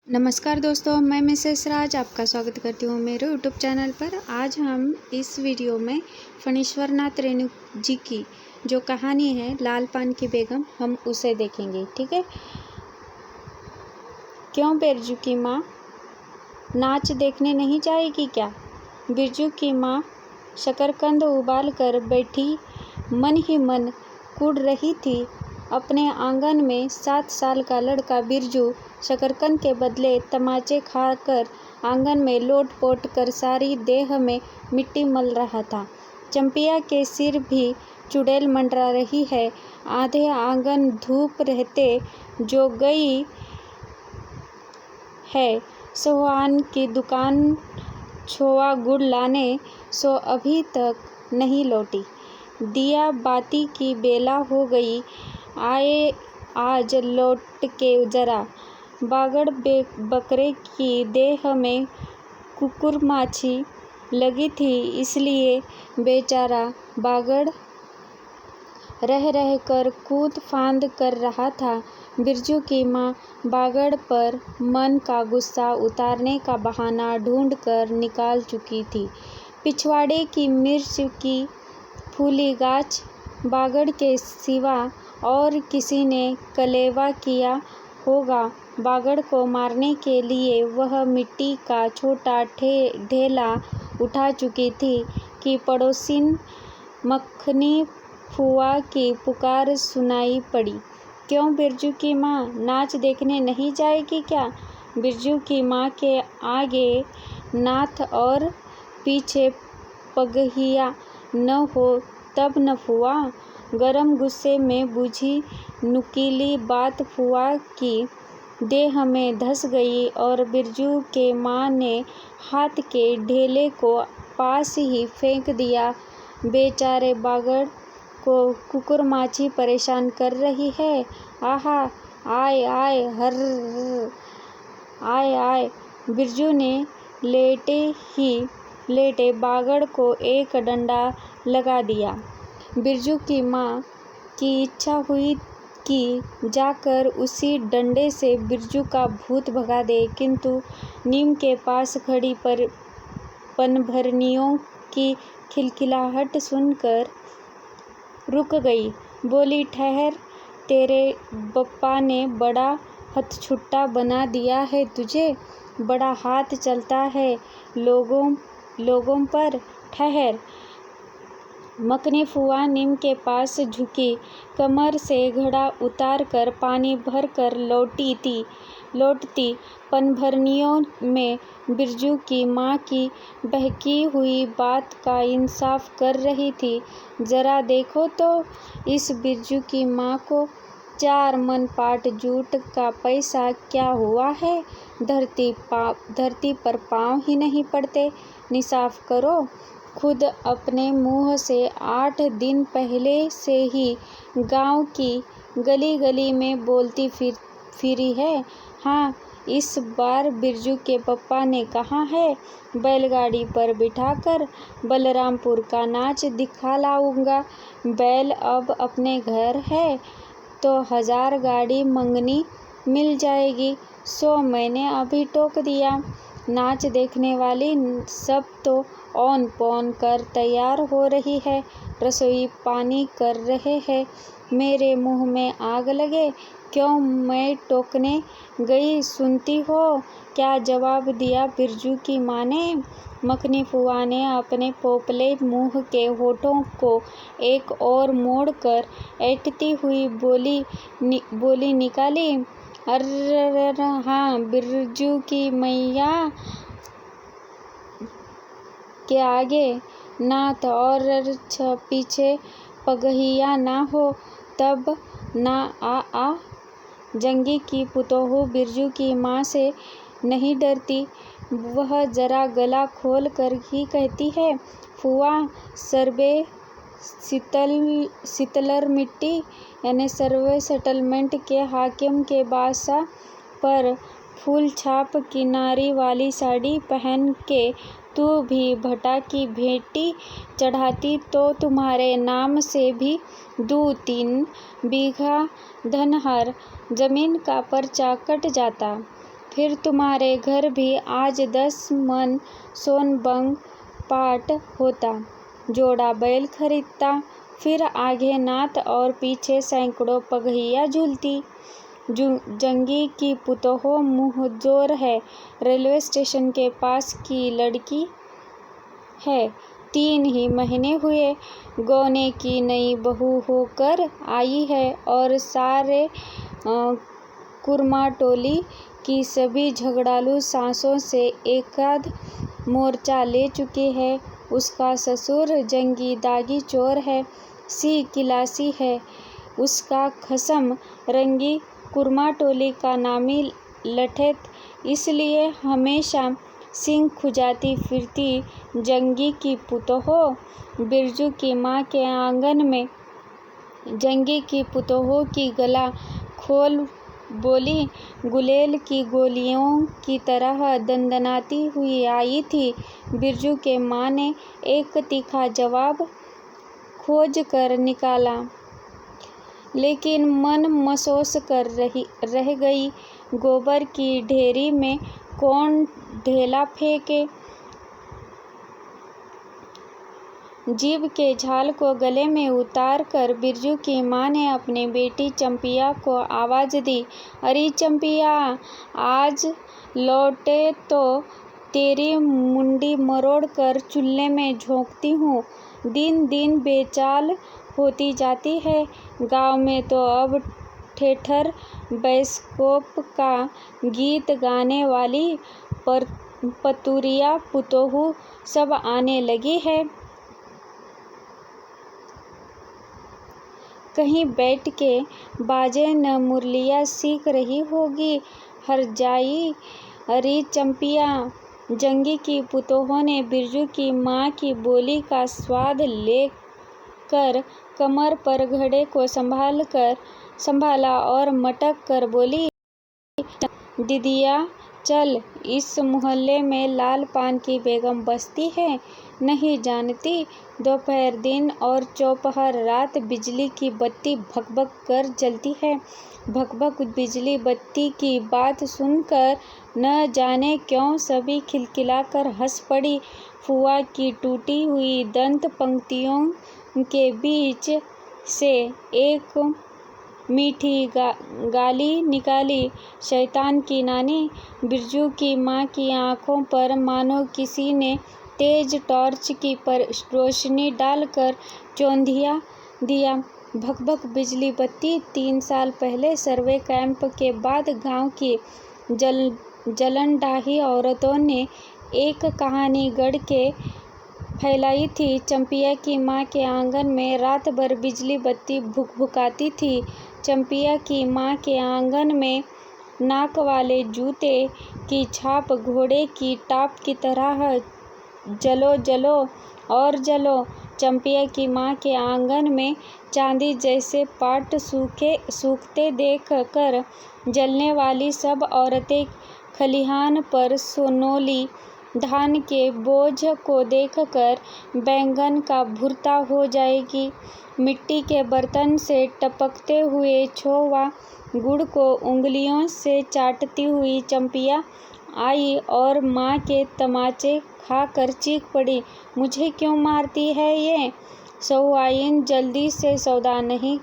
नमस्कार दोस्तों, मैं मिसेस राज आपका स्वागत करती हूँ मेरे यूट्यूब चैनल पर। आज हम इस वीडियो में फणीश्वर नाथ रेणु जी की जो कहानी है लाल पान की बेगम, हम उसे देखेंगे। ठीक है। क्यों बिरजू की माँ नाच देखने नहीं जाएगी क्या? बिरजू की माँ शकरकंद उबाल कर बैठी मन ही मन कूद रही थी। अपने आंगन में 7 साल का लड़का बिरजू शकरकंद के बदले तमाचे खाकर आंगन में लोट-पोट कर सारी देह में मिट्टी मल रहा था। चंपिया के सिर भी चुड़ैल मंडरा रही है। आधे आंगन धूप रहते जो गई है सोहान की दुकान छोआ गुड़ लाने, सो अभी तक नहीं लौटी। दिया बाती की बेला हो गई, आए आज लौट के जरा। बागड़ बकरे की देह में कुकुरमाछी लगी थी, इसलिए बेचारा बागड़ रह रह कर कूद फांद कर रहा था। बिरजू की माँ बागड़ पर मन का गुस्सा उतारने का बहाना ढूंढ कर निकाल चुकी थी। पिछवाड़े की मिर्च की फूली गाछ बागड़ के सिवा और किसी ने कलेवा किया होगा। बागड़ को मारने के लिए वह मिट्टी का छोटा ढेला उठा चुकी थी कि पड़ोसिन मखनी फुआ की पुकार सुनाई पड़ी। क्यों बिरजू की माँ नाच देखने नहीं जाएगी क्या? बिरजू की माँ के आगे नाथ और पीछे पगहिया न हो तब न फुआ। गरम गुस्से में बुझी नुकीली बात फुआ की देह में धस गई और बिरजू के माँ ने हाथ के ढेले को पास ही फेंक दिया। बेचारे बागड़ को कुकुरमाछी परेशान कर रही है। आहा, आय आय, हर आय आय। बिरजू ने लेटे बागड़ को एक डंडा लगा दिया। बिरजू की माँ की इच्छा हुई कि जाकर उसी डंडे से बिरजू का भूत भगा दे, किंतु नीम के पास खड़ी पनभरनियों की खिलखिलाहट सुनकर रुक गई। बोली, ठहर, तेरे बप्पा ने बड़ा हथछुट्टा बना दिया है तुझे। बड़ा हाथ चलता है लोगों पर। ठहर। मखनी फुआ नीम के पास झुकी, कमर से घड़ा उतार कर पानी भर कर लौटती पनभरनियों में बिरजू की माँ की बहकी हुई बात का इंसाफ कर रही थी। जरा देखो तो इस बिरजू की माँ को 4 मन पाट जूट का पैसा क्या हुआ है? धरती पर पाँव ही नहीं पड़ते। इंसाफ करो। खुद अपने मुँह से 8 दिन पहले से ही गांव की गली गली में बोलती फिरी है। हाँ, इस बार बिरजू के पप्पा ने कहा है, बैलगाड़ी पर बिठाकर बलरामपुर का नाच दिखा लाऊंगा। बैल अब अपने घर है तो 1000 गाड़ी मंगनी मिल जाएगी। सो मैंने अभी टोक दिया। नाच देखने वाली सब तो औन पौन कर तैयार हो रही है, रसोई पानी कर रहे हैं। मेरे मुंह में आग लगे। क्यों मैं टोकने गई सुनती हो? क्या जवाब दिया बिरजू की माँ ने? मखनी फुआ ने अपने पोपले मुंह के होठों को एक और मोड़ कर ऐंठती हुई बोली निकाली। अर्र हाँ, बिरजू की मैया के आगे नाथ और पीछे पगहिया ना हो तब ना आ। जंगी की पुतोहू बिरजू की माँ से नहीं डरती। वह जरा गला खोल कर ही कहती है, फुआ, सर्वे सितलर मिट्टी यानी सर्वे सेटलमेंट के हाकिम के बासा पर फूल छाप किनारी वाली साड़ी पहन के तू भी भटा की भेंटी चढ़ाती तो तुम्हारे नाम से भी 2-3 बीघा धनहर जमीन का पर्चा कट जाता। फिर तुम्हारे घर भी आज 10 मन सोनबंग पाट होता, जोड़ा बैल खरीदता, फिर आगे नात और पीछे सैकड़ों पगहिया झूलती। जंगी की पुतोह मुँहजोर है, रेलवे स्टेशन के पास की लड़की है, 3 ही महीने हुए गौने की नई बहू होकर आई है और सारे कुर्माटोली की सभी झगड़ालू सासों से एकाध मोर्चा ले चुकी है। उसका ससुर जंगी दागी चोर है, सी किलासी है, उसका खसम रंगी कुर्माटोली का नामी लठेत, इसलिए हमेशा सिंह खुजाती फिरती जंगी की पुतोह बिरजू की माँ के आंगन में जंगी की पुतोह की गला खोल बोली, गुलेल की गोलियों की तरह दंदनाती हुई आई थी। बिरजू के माँ ने एक तीखा जवाब खोज कर निकाला, लेकिन मन मसोस कर रह गई। गोबर की ढेरी में कौन ढेला फेंके? जीभ के झाल को गले में उतार कर बिरजू की माँ ने अपनी बेटी चंपिया को आवाज दी, अरे चंपिया, आज लौटे तो तेरी मुंडी मरोड़ कर चूल्हे में झोंकती हूँ। दिन दिन बेचाल होती जाती है। गांव में तो अब ठेठर बैस्कोप का गीत गाने वाली पतुरिया पुतोहू सब आने लगी है। कहीं बैठ के बाजे न मुरलिया सीख रही होगी हरजाई। अरे चंपिया, जंगी की पुतोह ने बिरजू की माँ की बोली का स्वाद लेकर कमर पर घड़े को संभाला और मटक कर बोली, दीदिया चल, इस मोहल्ले में लाल पान की बेगम बसती है, नहीं जानती? दोपहर दिन और चौपहर रात बिजली की बत्ती भकभक कर जलती है। भकभक बिजली बत्ती की बात सुनकर न जाने क्यों सभी खिलखिलाकर हंस पड़ी। फुआ की टूटी हुई दंत पंक्तियों के बीच से एक मीठी गाली निकाली, शैतान की नानी। बिरजू की माँ की आंखों पर मानो किसी ने तेज टॉर्च की रोशनी डालकर चौंधिया दिया। भकभक बिजली बत्ती 3 साल पहले सर्वे कैंप के बाद गांव की जलनडाही औरतों ने एक कहानी गढ़ के फैलाई थी। चंपिया की माँ के आंगन में रात भर बिजली बत्ती भुकभुकाती थी। चंपिया की माँ के आंगन में नाक वाले जूते की छाप घोड़े की टाप की तरह जलो जलो और जलो। चंपिया की माँ के आंगन में चांदी जैसे पाट सूखते देख कर जलने वाली सब औरतें खलिहान पर सोनोली धान के बोझ को देखकर बैंगन का भुर्ता हो जाएगी। मिट्टी के बर्तन से टपकते हुए छोवा गुड़ को उंगलियों से चाटती हुई चंपिया आई और माँ के तमाचे खाकर चीख पड़ी, मुझे क्यों मारती है ये? सहुआइन जल्दी से सौदा नहीं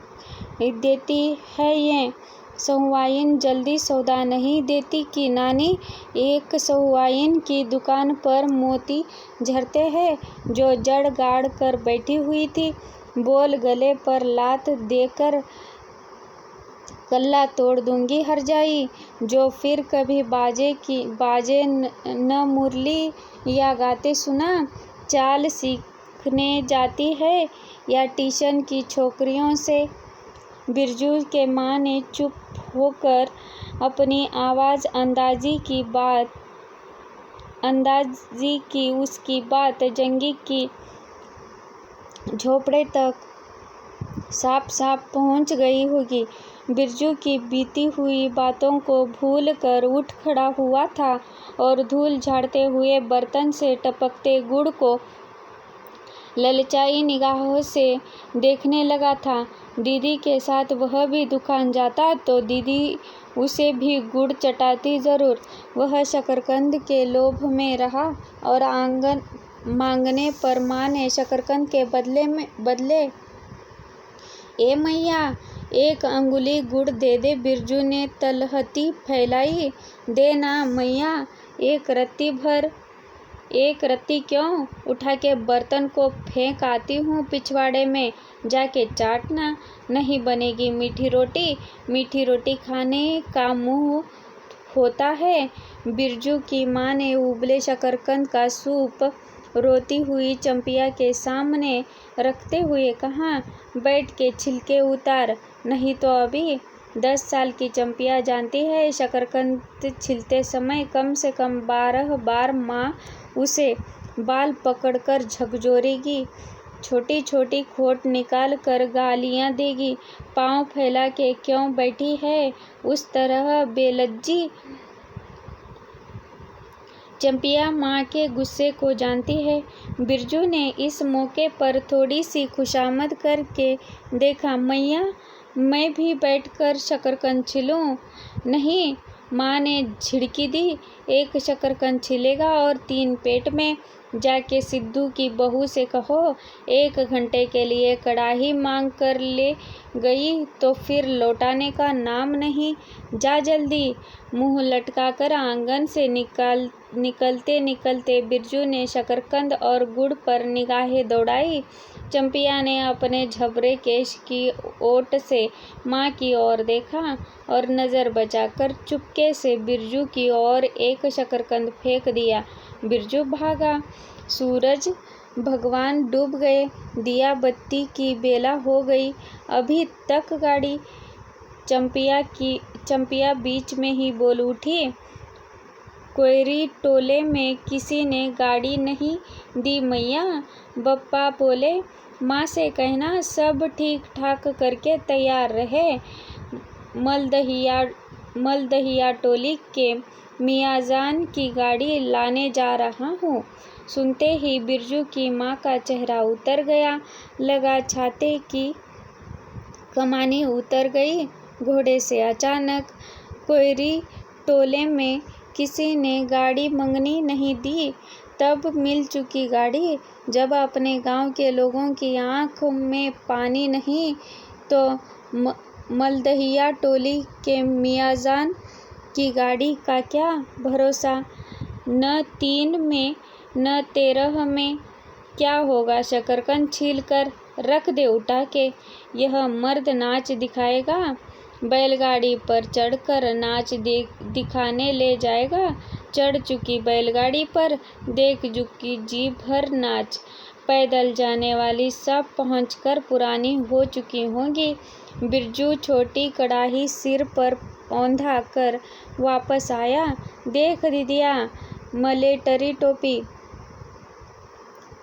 देती है ये? सहुआइन जल्दी सौदा नहीं देती कि नानी? एक सहुआइन की दुकान पर मोती झरते हैं जो जड़ गाड़ कर बैठी हुई थी। बोल, गले पर लात देकर कल्ला तोड़ दूंगी हरजाई। जो फिर कभी बाजे न मुरली या गाते सुना? चाल सीखने जाती है या ट्यूशन की छोकरियों से? बिरजू के माँ ने चुप होकर अपनी आवाज़ अंदाजी की उसकी बात जंगी की झोपड़े तक साफ साफ पहुंच गई होगी। बिरजू की बीती हुई बातों को भूल कर उठ खड़ा हुआ था और धूल झाड़ते हुए बर्तन से टपकते गुड़ को ललचाई निगाहों से देखने लगा था। दीदी के साथ वह भी दुकान जाता तो दीदी उसे भी गुड़ चटाती जरूर। वह शकरकंद के लोभ में रहा और आंगन मांगने पर माँ ने शकरकंद के बदले ए मैया, 1 अंगुली गुड़ दे दे। बिरजू ने तलहटी फैलाई। दे ना मैया, 1 रत्ती भर। 1 रत्ती क्यों? उठा के बर्तन को फेंक आती हूँ पिछवाड़े में, जाके चाटना। नहीं बनेगी मीठी रोटी? मीठी रोटी खाने का मुँह होता है। बिरजू की माँ ने उबले शकरकंद का सूप रोती हुई चंपिया के सामने रखते हुए कहा, बैठ के छिलके उतार, नहीं तो अभी। 10 साल की चंपिया जानती है शकरकंद छिलते समय कम से कम 12 बार माँ उसे बाल पकड़कर झकझोरेगी, छोटी छोटी खोट निकाल कर गालियाँ देगी। पाँव फैला के क्यों बैठी है उस तरह बेलज्जी? चंपिया माँ के गुस्से को जानती है। बिरजू ने इस मौके पर थोड़ी सी खुशामद करके देखा, मैया, मैं भी बैठकर शकरकंद छिलूं? नहीं, माँ ने झिड़की दी। 1 शकरकंद छिलेगा और 3 पेट में। जाके सिद्धू की बहू से कहो 1 घंटे के लिए कढ़ाई मांग कर ले गई तो फिर लौटाने का नाम नहीं। जा जल्दी। मुंह लटकाकर आंगन से निकलते निकलते बिरजू ने शकरकंद और गुड़ पर निगाहें दौड़ाई। चंपिया ने अपने झबरे केश की ओट से माँ की ओर देखा और नज़र बचाकर चुपके से बिरजू की ओर 1 शकरकंद फेंक दिया। बिरजू भागा। सूरज भगवान डूब गए। दिया बत्ती की बेला हो गई। अभी तक गाड़ी। चंपिया बीच में ही बोल उठी, कोयरी टोले में किसी ने गाड़ी नहीं दी मैया। बप्पा बोले, माँ से कहना सब ठीक ठाक करके तैयार रहे। मलदहिया टोली के मियाँजान की गाड़ी लाने जा रहा हूँ। सुनते ही बिरजू की माँ का चेहरा उतर गया। लगा छाते की कमानी उतर गई घोड़े से अचानक। कोयरी टोले में किसी ने गाड़ी मंगनी नहीं दी, तब मिल चुकी गाड़ी। जब अपने गांव के लोगों की आँख में पानी नहीं तो मलदहिया टोली के मियाँजान की गाड़ी का क्या भरोसा? न 3 में न 13 में। क्या होगा? शकरकंद छील कर रख दे उठा के। यह मर्द नाच दिखाएगा। बैलगाड़ी पर चढ़कर नाच दिखाने ले जाएगा। चढ़ चुकी बैलगाड़ी पर, देख चुकी जी भर नाच। पैदल जाने वाली सब पहुंचकर पुरानी हो चुकी होंगी। बिरजू छोटी कड़ाही सिर पर औंधा कर वापस आया। देख दीदिया, मलेटरी टोपी।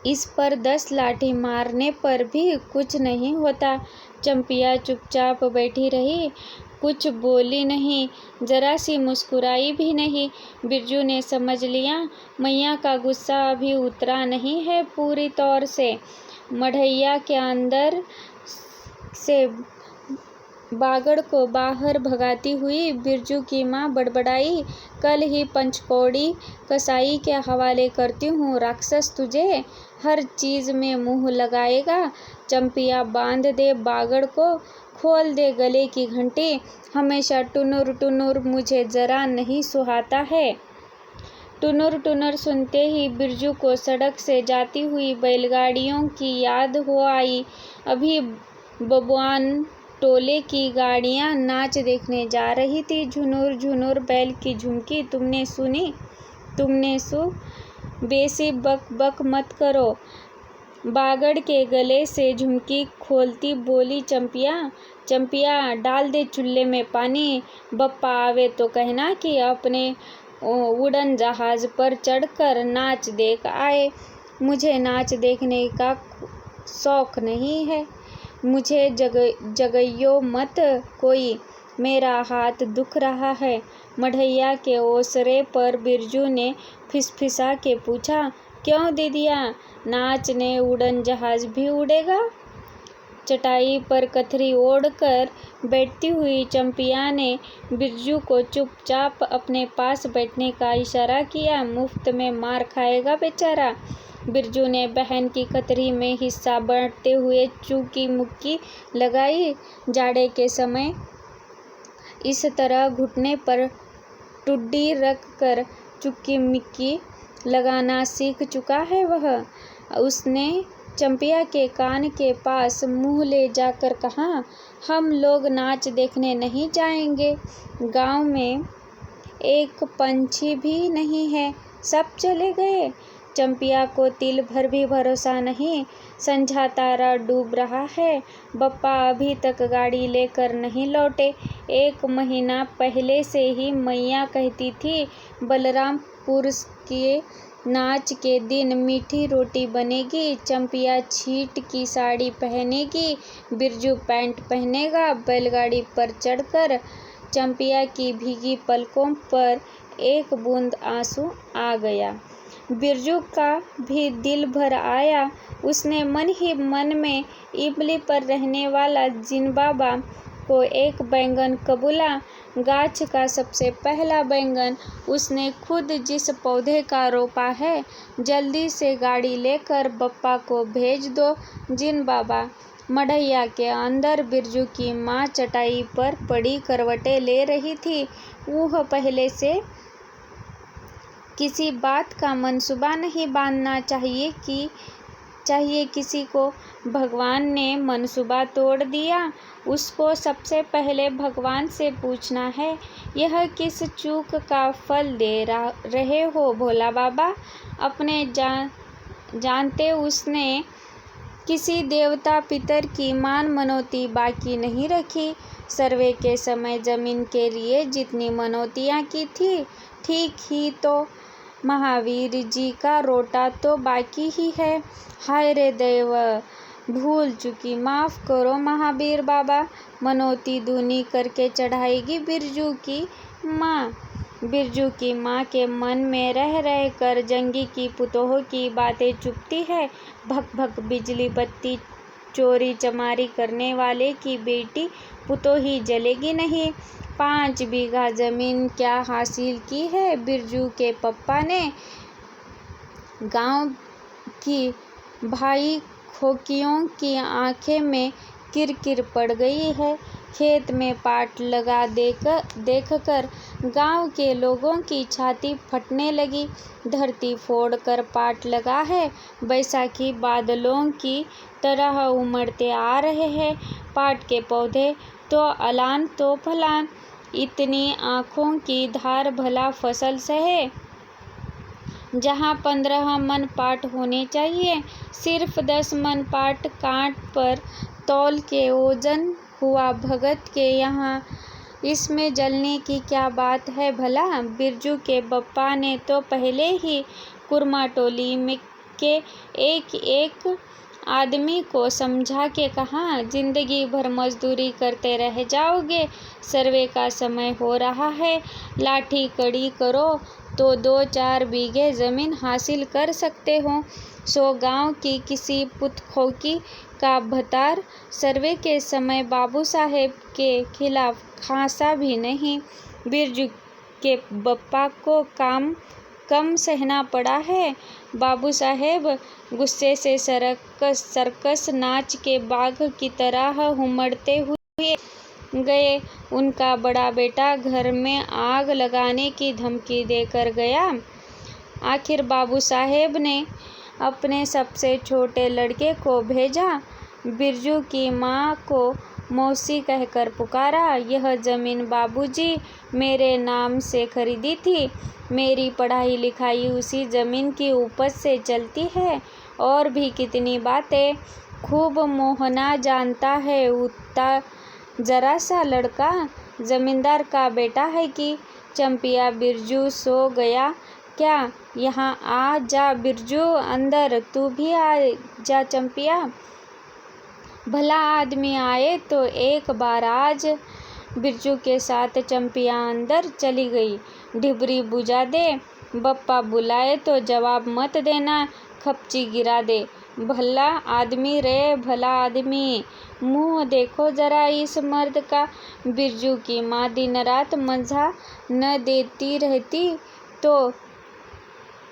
इस पर 10 लाठी मारने पर भी कुछ नहीं होता। चंपिया चुपचाप बैठी रही, कुछ बोली नहीं, जरा सी मुस्कुराई भी नहीं। बिरजू ने समझ लिया मैया का गुस्सा अभी उतरा नहीं है पूरी तौर से। मढ़ैया के अंदर से बागड़ को बाहर भगाती हुई बिरजू की माँ बड़बड़ाई, कल ही पंचकौड़ी कसाई के हवाले करती हूँ। राक्षस तुझे हर चीज में मुंह लगाएगा। चंपिया बांध दे बागड़ को, खोल दे गले की घंटी। हमेशा टुनुर टुनुर मुझे जरा नहीं सुहाता है। टुनुर टुनुर सुनते ही बिरजू को सड़क से जाती हुई बैलगाड़ियों की याद हो आई। अभी बबुआन टोले की गाड़ियां नाच देखने जा रही थी। झुनुर झुनुर बैल की झुमकी तुमने सुनी? बेसी बक बक मत करो। बागड़ के गले से झुमकी खोलती बोली चंपिया डाल दे चूल्हे में पानी। बप्पा आवे तो कहना कि अपने उड़न जहाज पर चढ़कर नाच देख आए। मुझे नाच देखने का शौक नहीं है। मुझे जगइयो मत कोई, मेरा हाथ दुख रहा है। मढ़ैया के ओसरे पर बिरजू ने फिसफिसा के पूछा, क्यों दीदिया, नाच ने उड़न जहाज भी उड़ेगा? चटाई पर कथरी ओढ़कर बैठती हुई चंपिया ने बिरजू को चुपचाप अपने पास बैठने का इशारा किया। मुफ्त में मार खाएगा बेचारा। बिरजू ने बहन की कतरी में हिस्सा बांटते हुए चूकी मुक्की लगाई। जाड़े के समय इस तरह घुटने पर टुड्डी रख कर चुक्की मिक्की लगाना सीख चुका है वह। उसने चंपिया के कान के पास मुंह ले जाकर कहा, हम लोग नाच देखने नहीं जाएंगे। गांव में एक पंछी भी नहीं है, सब चले गए। चंपिया को तिल भर भी भरोसा नहीं। संझा तारा डूब रहा है। बप्पा अभी तक गाड़ी लेकर नहीं लौटे। 1 महीना पहले से ही मैया कहती थी बलरामपुर के नाच के दिन मीठी रोटी बनेगी, चंपिया छीट की साड़ी पहनेगी, बिरजू पैंट पहनेगा। बैलगाड़ी पर चढ़कर चंपिया की भीगी पलकों पर एक बूंद आंसू आ गया। बिरजू का भी दिल भर आया। उसने मन ही मन में इमली पर रहने वाला जिन बाबा को एक बैंगन कबूला। गाछ का सबसे पहला बैंगन उसने खुद जिस पौधे का रोपा है। जल्दी से गाड़ी लेकर बप्पा को भेज दो जिन बाबा। मढ़ैया के अंदर बिरजू की माँ चटाई पर पड़ी करवटें ले रही थी। वह पहले से किसी बात का मंसूबा नहीं बांधना चाहिए किसी को। भगवान ने मंसूबा तोड़ दिया। उसको सबसे पहले भगवान से पूछना है, यह किस चूक का फल दे रहे हो भोला बाबा। अपने जानते उसने किसी देवता पितर की मान मनौती बाकी नहीं रखी। सर्वे के समय जमीन के लिए जितनी मनौतियाँ की थी, ठीक ही तो महावीर जी का रोटा तो बाकी ही है। हाय रे देव, भूल चुकी, माफ़ करो महावीर बाबा। मनौती दूनी करके चढ़ाएगी बिरजू की माँ। बिरजू की माँ के मन में रह रह कर जंगी की पुतोह की बातें चुपती है। भक भक बिजली बत्ती चोरी चमारी करने वाले की बेटी पुतोही जलेगी नहीं। 5 बीघा जमीन क्या हासिल की है बिरजू के पप्पा ने। गांव की भाई खोकियों की आंखें में किरकिर पड़ गई है। खेत में पाट लगा देखकर गांव के लोगों की छाती फटने लगी। धरती फोड़ कर पाट लगा है। बैसाखी बादलों की तरह उमड़ते आ रहे हैं। पाट के पौधे तो अलान तो फलान। इतनी आँखों की धार भला फसल सहे। जहाँ 15 मन पाट होने चाहिए, सिर्फ 10 मन पाट कांट पर तौल के ओजन हुआ भगत के यहाँ। इसमें जलने की क्या बात है भला। बिरजू के बप्पा ने तो पहले ही कुरमा टोली में के एक आदमी को समझा के कहा, जिंदगी भर मजदूरी करते रह जाओगे। सर्वे का समय हो रहा है। लाठी कड़ी करो तो 2-4 बीघे ज़मीन हासिल कर सकते हो। 100 गांव की किसी पुतखोकी का भतार सर्वे के समय बाबू साहेब के खिलाफ खांसा भी नहीं। बिरजू के बप्पा को काम कम सहना पड़ा है। बाबू साहेब गुस्से से सर्कस नाच के बाघ की तरह हुमड़ते हुए गए। उनका बड़ा बेटा घर में आग लगाने की धमकी देकर गया। आखिर बाबू साहेब ने अपने सबसे छोटे लड़के को भेजा। बिरजू की माँ को मौसी कहकर पुकारा। यह ज़मीन बाबूजी मेरे नाम से खरीदी थी। मेरी पढ़ाई लिखाई उसी ज़मीन की उपज से चलती है। और भी कितनी बातें। खूब मोहना जानता है। उतना जरा सा लड़का जमींदार का बेटा है कि। चंपिया, बिरजू सो गया क्या? यहाँ आ जा बिरजू, अंदर। तू भी आ जा चंपिया। भला आदमी आए तो एक बार आज। बिरजू के साथ चंपिया अंदर चली गई। ढिबरी बुझा दे। बप्पा बुलाए तो जवाब मत देना, खपची गिरा दे। भला आदमी रे भला आदमी, मुँह देखो जरा इस मर्द का। बिरजू की माँ दिन रात मज़ा न देती रहती तो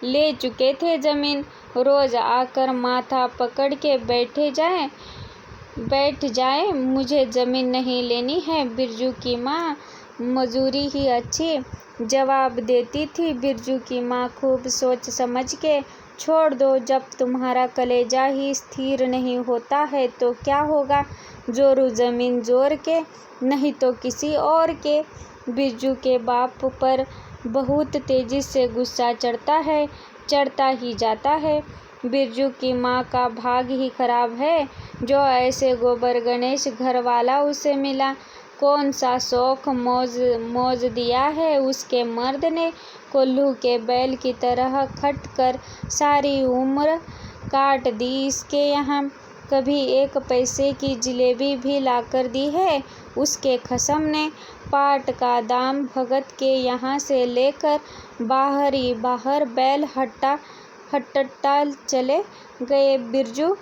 ले चुके थे ज़मीन। रोज़ आकर माथा पकड़ के बैठ जाए, मुझे ज़मीन नहीं लेनी है। बिरजू की माँ मजूरी ही अच्छी जवाब देती थी। बिरजू की माँ खूब सोच समझ के छोड़ दो, जब तुम्हारा कलेजा ही स्थिर नहीं होता है तो क्या होगा, जोरू ज़मीन जोर के, नहीं तो किसी और के। बिरजू के बाप पर बहुत तेज़ी से गुस्सा चढ़ता ही जाता है। बिरजू की माँ का भाग ही खराब है, जो ऐसे गोबर गणेश घर वाला उसे मिला। कौन सा शौक मौज दिया है उसके मर्द ने, कोल्हू के बैल की तरह खट कर सारी उम्र काट दी इसके यहाँ। कभी 1 पैसे की जिलेबी भी लाकर दी है उसके खसम ने। पाट का दाम भगत के यहाँ से लेकर बाहर ही बाहर बैल हट्टा चले गए। बिरजू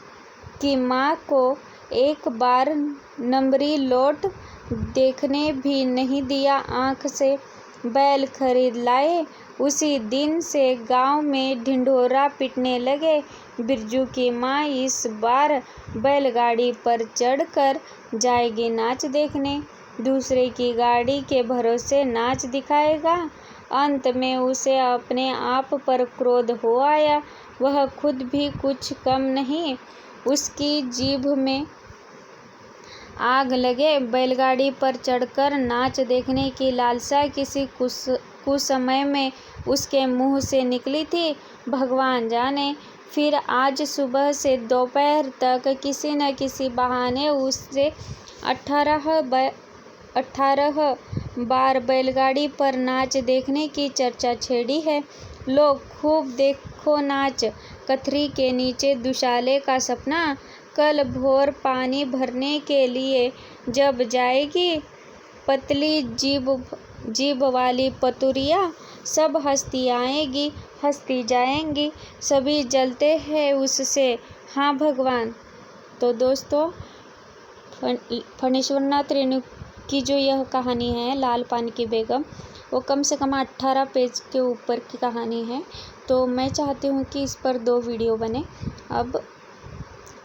की माँ को एक बार नंबरी लोट देखने भी नहीं दिया आँख से। बैल खरीद लाए, उसी दिन से गांव में ढिंढोरा पिटने लगे। बिरजू की माँ इस बार बैलगाड़ी पर चढ़कर जाएगी नाच देखने, दूसरे की गाड़ी के भरोसे नाच दिखाएगा। अंत में उसे अपने आप पर क्रोध हो आया। वह खुद भी कुछ कम नहीं, उसकी जीभ में आग लगे। बैलगाड़ी पर चढ़कर नाच देखने की लालसा किसी कुसमय में उसके मुंह से निकली थी, भगवान जाने। फिर आज सुबह से दोपहर तक किसी न किसी बहाने उसे 18 बार बैलगाड़ी पर नाच देखने की चर्चा छेड़ी है। लोग खूब देखो नाच, कथरी के नीचे दुशाले का सपना। कल भोर पानी भरने के लिए जब जाएगी पतली जीभ वाली पतुरिया, सब हंसती जाएंगी, सभी जलते हैं उससे। हाँ भगवान। तो दोस्तों, फणीश्वर नाथ रेणु की जो यह कहानी है लाल पानी की बेगम, वो कम से कम 18 पेज के ऊपर की कहानी है। तो मैं चाहती हूँ कि इस पर 2 वीडियो बने। अब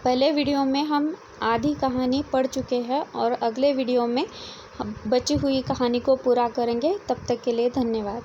पहले वीडियो में हम आधी कहानी पढ़ चुके हैं और अगले वीडियो में बची हुई कहानी को पूरा करेंगे। तब तक के लिए धन्यवाद।